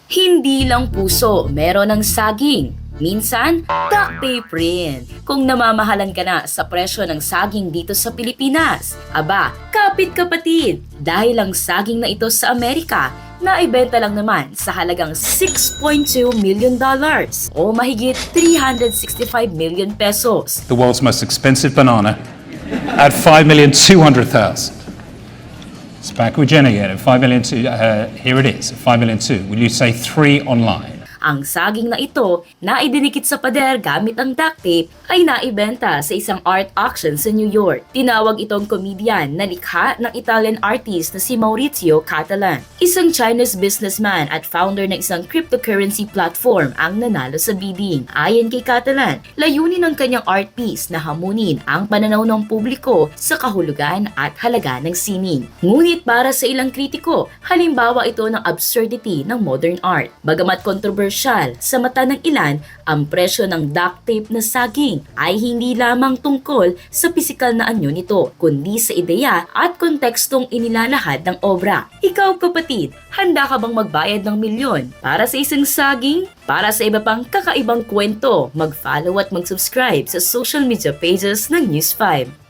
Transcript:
Hindi lang puso, meron ng saging. Minsan, duct tape rin. Kung namamahalan ka na sa presyo ng saging dito sa Pilipinas. Aba, kapit kapatid, dahil ang saging na ito sa Amerika, naibenta lang naman sa halagang $6.2 million o mahigit 365 million pesos. The world's most expensive banana at 5,200,000. It's back with Jenny again at 5,000,002. Here it is, 5,000,002. Will you say 3 online? Ang saging na ito na idinikit sa pader gamit ang duct tape ay naibenta sa isang art auction sa New York. Tinawag itong comedian na likha ng Italian artist na si Maurizio Catalan. Isang Chinese businessman at founder ng isang cryptocurrency platform ang nanalo sa bidding. Ayon kay Catalan, layunin ng kanyang art piece na hamunin ang pananaw ng publiko sa kahulugan at halaga ng sining. Ngunit para sa ilang kritiko, halimbawa ito ng absurdity ng modern art. Bagamat controversial sa mata ng ilan, ang presyo ng duct tape na saging ay hindi lamang tungkol sa pisikal na anyo nito, kundi sa ideya at kontekstong inilalahad ng obra. Ikaw kapatid, handa ka bang magbayad ng milyon para sa isang saging? Para sa iba pang kakaibang kwento, mag-follow at mag-subscribe sa social media pages ng News 5.